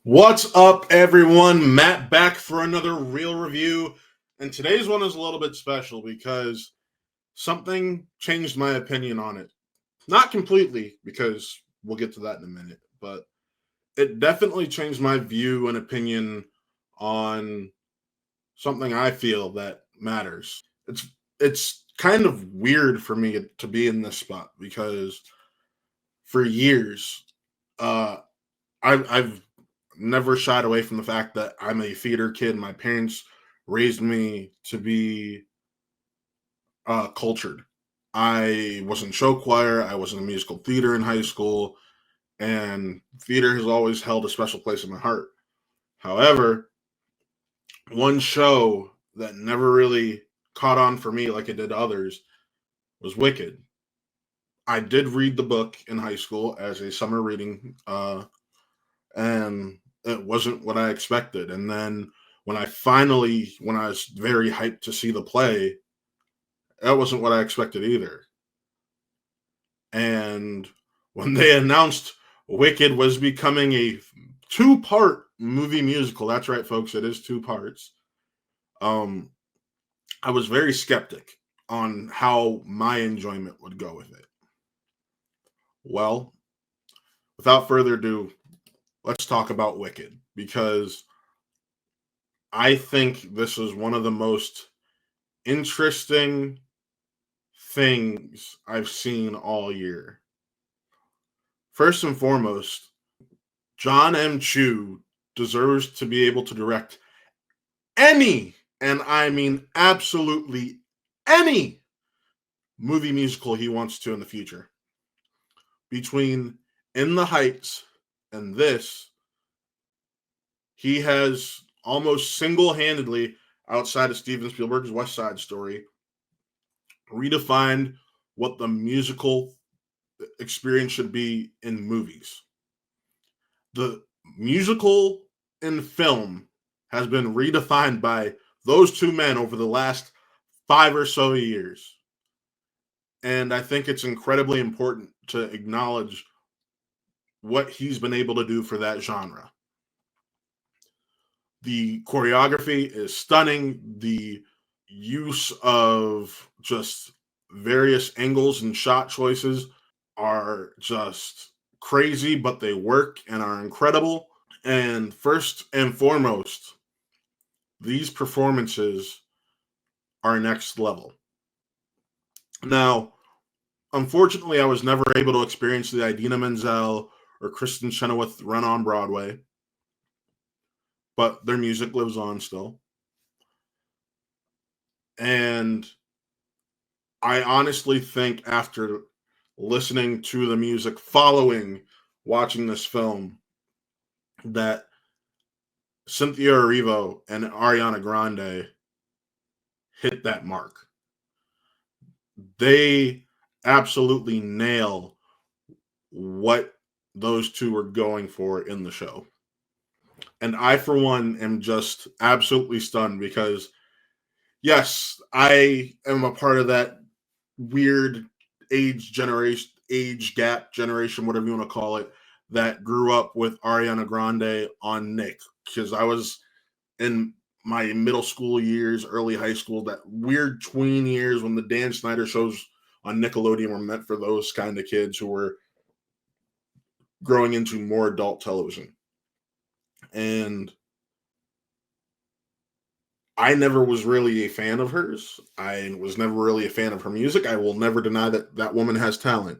What's up, everyone? Matt back for another real review. And today's one is a little bit special because something changed my opinion on it. Not completely, because we'll get to that in a minute, but it definitely changed my view and opinion on something I feel that matters. It's kind of weird for me to be in this spot because for years, uh, I've never shied away from the fact that I'm a theater kid. My parents raised me to be cultured. I was in show choir. I was in musical theater in high school, and theater has always held a special place in my heart. However, one show that never really caught on for me like it did others was Wicked. I did read the book in high school as a summer reading, and it wasn't what I expected. And then when I was very hyped to see the play, that wasn't what I expected either. And when they announced Wicked was becoming a two-part movie musical, that's right, folks, it is two parts. I was very skeptic on how my enjoyment would go with it. Well, without further ado, let's talk about Wicked, because I think this is one of the most interesting things I've seen all year. First and foremost, Jon M deserves to be able to direct any, and I mean absolutely any, movie musical he wants to in the future. Between In the Heights and this, he has almost single-handedly, outside of Steven Spielberg's West Side Story, redefined what the musical experience should be in movies. The musical in film has been redefined by those two men over the last 5 or so years. And I think it's incredibly important to acknowledge what he's been able to do for that genre. The choreography is stunning. The use of just various angles and shot choices are just crazy, but they work and are incredible. And first and foremost, these performances are next level. Now, unfortunately, I was never able to experience the Idina Menzel or Kristin Chenoweth run on Broadway, but their music lives on still. And I honestly think after listening to the music following watching this film that Cynthia Erivo and Ariana Grande hit that mark. They absolutely nail what those two are going for in the show. And I, for one, am just absolutely stunned because, yes, I am a part of that weird age gap generation, whatever you want to call it, that grew up with Ariana Grande on Nick. Because I was in my middle school years, early high school, that weird tween years when the Dan Snyder shows on Nickelodeon were meant for those kind of kids who were growing into more adult television. And I never was really a fan of hers. I was never really a fan of her music. I will never deny that that woman has talent.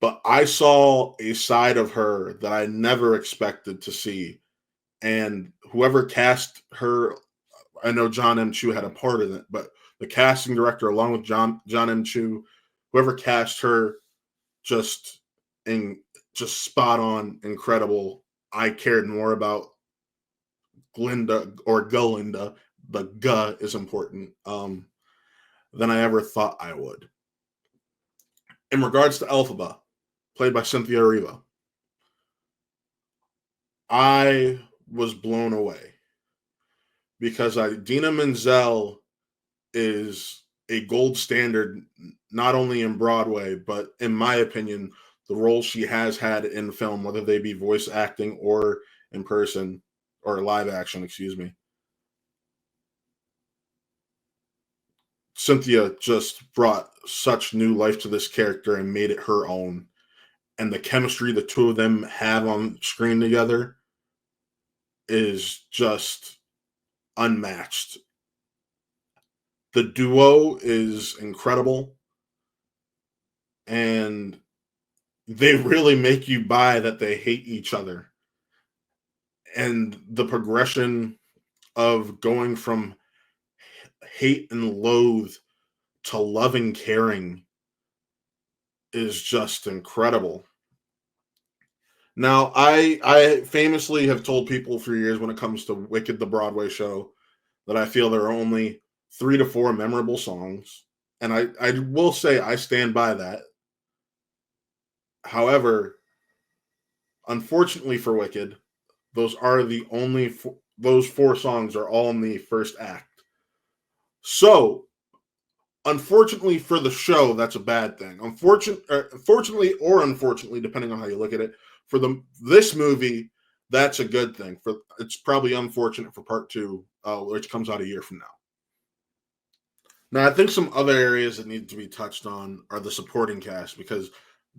But I saw a side of her that I never expected to see. And whoever cast her, I know Jon M had a part in it, but the casting director, along with Jon M whoever cast her, just just spot on, incredible. I cared more about Glinda or Galinda, the G is important, than I ever thought I would. In regards to Elphaba, played by Cynthia Erivo, I was blown away because Idina Menzel is a gold standard, not only in Broadway, but in my opinion, the roles she has had in film, whether they be voice acting or in person or live action, excuse me. Cynthia just brought such new life to this character and made it her own. And the chemistry the two of them have on screen together is just unmatched. The duo is incredible, and they really make you buy that they hate each other. And the progression of going from hate and loathe to loving caring is just incredible. Now, I famously have told people for years when it comes to Wicked the Broadway show that I feel there are only 3 to 4 memorable songs, and I will say I stand by that. However, unfortunately for Wicked, those are the only those 4 songs are all in the first act. So, unfortunately for the show, that's a bad thing. Fortunately or unfortunately, depending on how you look at it, for this movie, that's a good thing. For it's probably unfortunate for part 2, which comes out a year from now. Now, I think some other areas that need to be touched on are the supporting cast because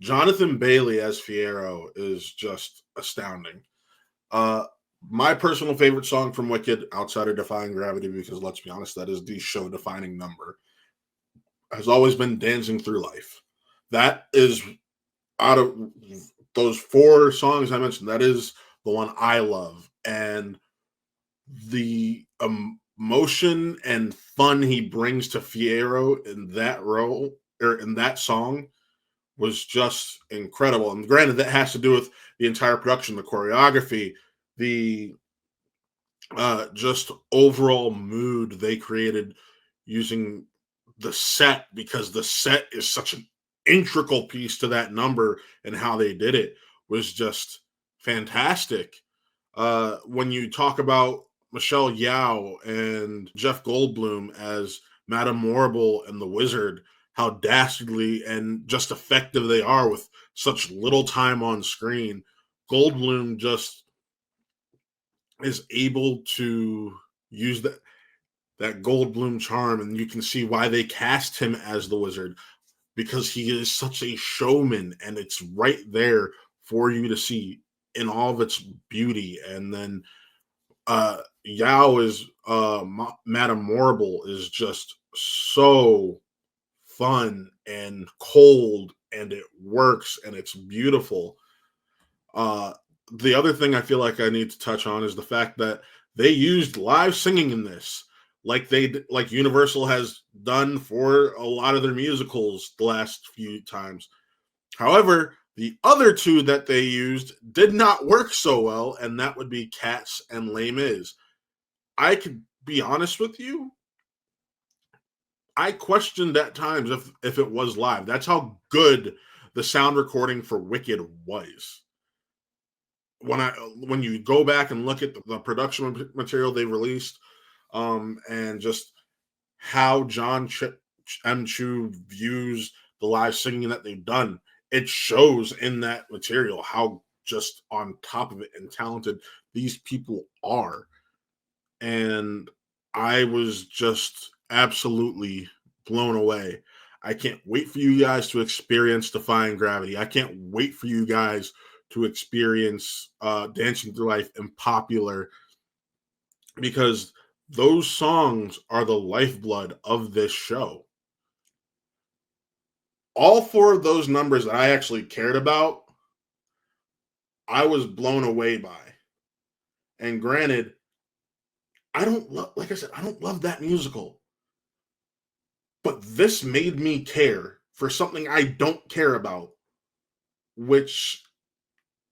Jonathan Bailey as Fiyero is just astounding. Uh, my personal favorite song from Wicked, outside of Defying Gravity, because let's be honest, that is the show defining number, has always been Dancing Through Life. That is, out of those 4 songs I mentioned, that is the one I love. And the emotion and fun he brings to Fiyero in that role or in that song was just incredible. And granted, that has to do with the entire production, the choreography, the just overall mood they created using the set, because the set is such an integral piece to that number, and how they did it was just fantastic. When you talk about Michelle Yeoh and Jeff Goldblum as Madame Morrible and the Wizard, how dastardly and just effective they are with such little time on screen. Goldblum just is able to use that Goldblum charm, and you can see why they cast him as the Wizard, because he is such a showman, and it's right there for you to see in all of its beauty. And then Yao is Madame Morrible is just so fun and cold, and it works and it's beautiful. The other thing I feel like I need to touch on is the fact that they used live singing in this, like Universal has done for a lot of their musicals the last few times. However, the other 2 that they used did not work so well, and that would be Cats and Les Mis. I could be honest with you, I questioned at times if it was live. That's how good the sound recording for Wicked was. When you go back and look at the production material they released, and just how Jon M views the live singing that they've done, it shows in that material how just on top of it and talented these people are. And I was just absolutely blown away. I can't wait for you guys to experience Defying Gravity. I can't wait for you guys to experience Dancing Through Life and Popular, because those songs are the lifeblood of this show. All 4 of those numbers that I actually cared about, I was blown away by. And granted, I don't like I said, I don't love that musical. But this made me care for something I don't care about, which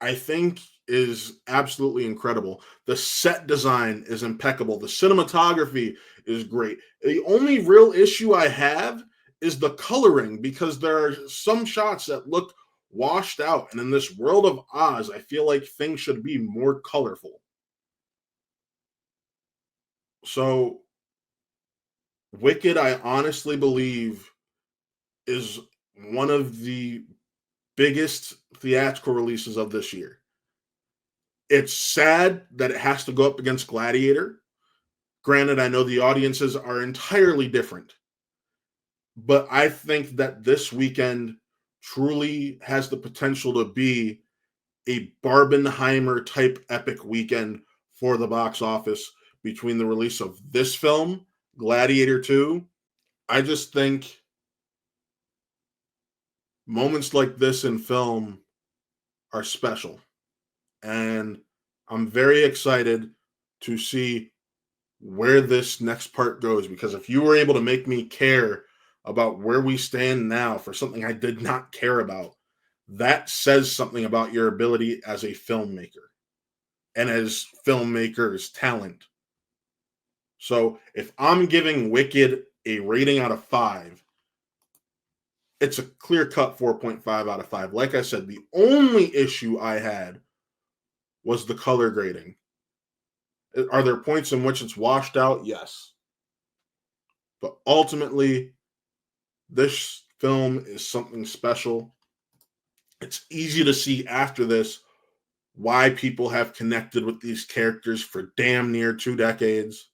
I think is absolutely incredible. The set design is impeccable. The cinematography is great. The only real issue I have is the coloring, because there are some shots that look washed out. And in this world of Oz, I feel like things should be more colorful. So, Wicked, I honestly believe, is one of the biggest theatrical releases of this year. It's sad that it has to go up against Gladiator. Granted, I know the audiences are entirely different, but I think that this weekend truly has the potential to be a Barbenheimer type epic weekend for the box office between the release of this film, Gladiator 2. I just think moments like this in film are special. And I'm very excited to see where this next part goes, because if you were able to make me care about where we stand now for something I did not care about, that says something about your ability as a filmmaker and as filmmakers' talent. So if I'm giving Wicked a rating out of 5, it's a clear-cut 4.5 out of 5. Like I said, the only issue I had was the color grading. Are there points in which it's washed out? Yes. But ultimately, this film is something special. It's easy to see after this why people have connected with these characters for damn near 2 decades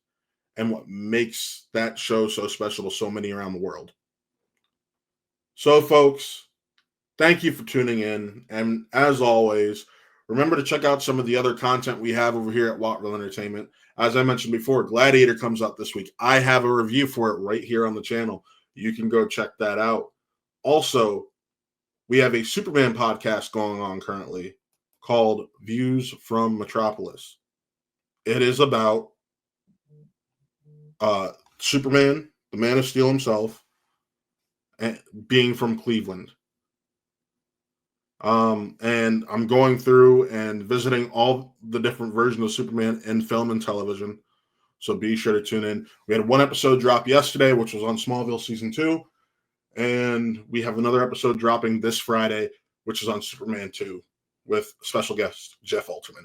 and what makes that show so special to so many around the world. So, folks, thank you for tuning in. And as always, remember to check out some of the other content we have over here at Wattville Entertainment. As I mentioned before, Gladiator comes out this week. I have a review for it right here on the channel. You can go check that out. Also, we have a Superman podcast going on currently called Views from Metropolis. It is about Superman, the Man of Steel himself, and being from Cleveland. And I'm going through and visiting all the different versions of Superman in film and television. So be sure to tune in. We had one episode drop yesterday, which was on Smallville Season 2. And we have another episode dropping this Friday, which is on Superman 2 with special guest Jeff Alterman.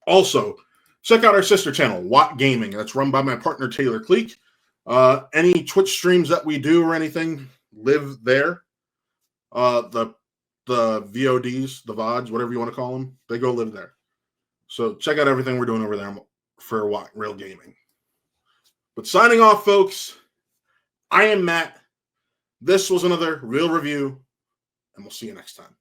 Also, check out our sister channel, Watt Gaming. That's run by my partner, Taylor Cleek. Any Twitch streams that we do or anything live there. The VODs, the VODs, whatever you want to call them, they go live there. So check out everything we're doing over there for Watt Real Gaming. But signing off, folks, I am Matt. This was another Real Review, and we'll see you next time.